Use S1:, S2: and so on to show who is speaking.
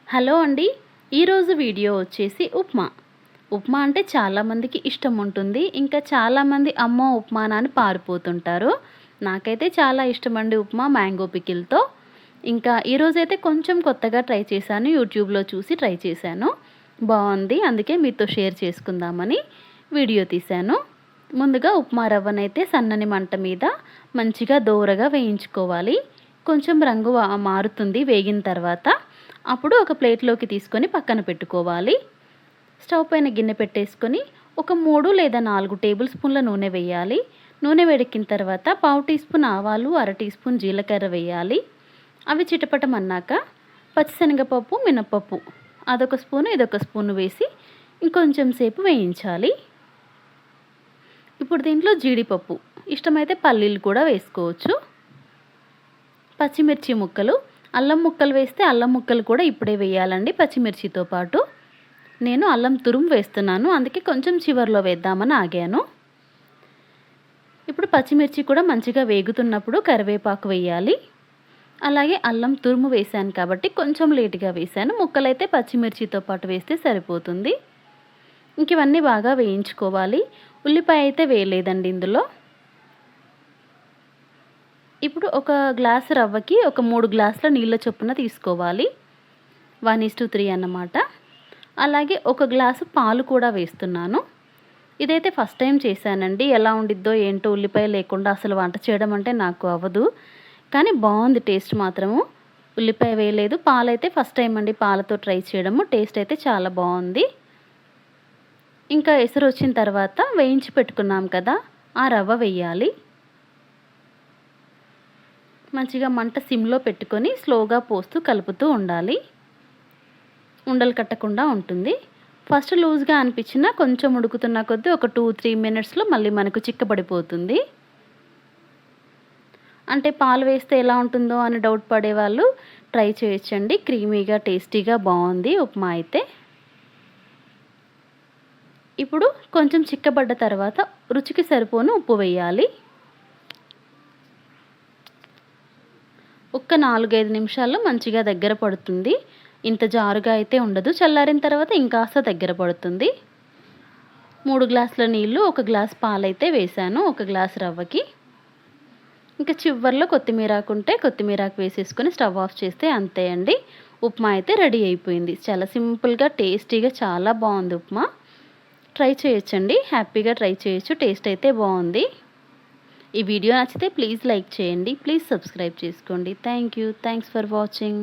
S1: Hello అండి. ఈరోజు video వచ్చేసి ఉప్మా. ఉప్మా అంటే చాలామందికి ఇష్టం ఉంటుంది. ఇంకా చాలామంది అమ్మో ఉప్మానా అని పారిపోతుంటారు. నాకైతే చాలా ఇష్టమండి ఉప్మా మ్యాంగో పికిల్‌తో. ఇంకా ఈరోజైతే కొంచెం కొత్తగా ట్రై చేశాను. యూట్యూబ్‌లో చూసి ట్రై చేశాను. బావుంది. అందుకే మీతో షేర్ చేసుకుందామని వీడియో తీశాను. ముందుగా ఉప్మా రవ్వనైతే సన్నని మంట మీద మంచిగా దోరగా వేయించుకోవాలి. కొంచెం రంగు మారుతుంది వేగిన తర్వాత. అప్పుడు ఒక ప్లేట్లోకి తీసుకొని పక్కన పెట్టుకోవాలి. స్టవ్ పైన గిన్నె పెట్టేసుకొని ఒక 3 లేదా 4 టేబుల్ స్పూన్ల నూనె వేయాలి. నూనె వేడెక్కిన తర్వాత పావు టీ స్పూన్ ఆవాలు, అర టీ స్పూన్ జీలకర్ర వేయాలి. అవి చిటపటమన్నాక పచ్చిశనగపప్పు, మినపప్పు అదొక స్పూను, ఇదొక స్పూను వేసి ఇంకొంచెం సేపు వేయించాలి. ఇప్పుడు దీంట్లో జీడిపప్పు, ఇష్టమైతే పల్లీలు కూడా వేసుకోవచ్చు. పచ్చిమిర్చి ముక్కలు, అల్లం ముక్కలు వేస్తే అల్లం ముక్కలు కూడా ఇప్పుడే వేయాలండి పచ్చిమిర్చితో పాటు. నేను అల్లం తురుము వేస్తున్నాను, అందుకే కొంచెం చివర్లో వేద్దామని ఆగాను. ఇప్పుడు పచ్చిమిర్చి కూడా మంచిగా వేగుతున్నప్పుడు కరివేపాకు వేయాలి. అలాగే అల్లం తురుము వేశాను కాబట్టి కొంచెం లేటుగా వేశాను. ముక్కలైతే పచ్చిమిర్చితో పాటు వేస్తే సరిపోతుంది. ఇంక ఇవన్నీ బాగా వేయించుకోవాలి. ఉల్లిపాయ అయితే వేయలేదండి ఇందులో. ఇప్పుడు ఒక గ్లాసు రవ్వకి ఒక 3 గ్లాసుల నీళ్ళ చొప్పున తీసుకోవాలి. 1:3 అన్నమాట. అలాగే ఒక గ్లాసు పాలు కూడా వేస్తున్నాను. ఇదైతే ఫస్ట్ టైం చేశానండి. ఎలా ఉండిద్దో ఏంటో ఉల్లిపాయ లేకుండా అసలు వంట చేయడం అంటే నాకు అవ్వదు. కానీ బాగుంది టేస్ట్ మాత్రము. ఉల్లిపాయ వేయలేదు. పాలైతే ఫస్ట్ టైం అండి పాలతో ట్రై చేయడము. టేస్ట్ అయితే చాలా బాగుంది. ఇంకా ఎసరు వచ్చిన తర్వాత వేయించి పెట్టుకున్నాం కదా, ఆ రవ్వ వేయాలి. మంచిగా మంట సిమ్లో పెట్టుకొని స్లోగా పోస్తూ కలుపుతూ ఉండాలి. ఉండలు కట్టకుండా ఉంటుంది. ఫస్ట్ లూజ్గా అనిపించినా కొంచెం ఉడుకుతున్న కొద్దీ ఒక 2-3 మినిట్స్లో మళ్ళీ మనకు చిక్కబడిపోతుంది. అంటే పాలు వేస్తే ఎలా ఉంటుందో అని డౌట్ పడేవాళ్ళు ట్రై చేయొచ్చండి. క్రీమీగా టేస్టీగా బాగుంది ఉప్మా అయితే. ఇప్పుడు కొంచెం చిక్కబడ్డ తర్వాత రుచికి సరిపోను ఉప్పు వేయాలి. ఒక్క 4-5 నిమిషాల్లో మంచిగా దగ్గర పడుతుంది. ఇంత జారుగా అయితే ఉండదు. చల్లారిన తర్వాత ఇంకాస్త దగ్గర పడుతుంది. 3 గ్లాసుల నీళ్ళు, 1 గ్లాస్ పాలైతే వేశాను ఒక గ్లాస్ రవ్వకి. ఇంకా చివర్లో కొత్తిమీరాకు ఉంటే కొత్తిమీరాకు వేసేసుకొని స్టవ్ ఆఫ్ చేస్తే అంతే అండి. ఉప్మా అయితే రెడీ అయిపోయింది. చాలా సింపుల్గా టేస్టీగా చాలా బాగుంది ఉప్మా. ట్రై చేయొచ్చండి. హ్యాపీగా ట్రై చేయొచ్చు. టేస్ట్ అయితే బాగుంది. ఈ వీడియో నచ్చితే ప్లీజ్ లైక్ చేయండి. ప్లీజ్ సబ్స్క్రైబ్ చేసుకోండి. Thanks for watching.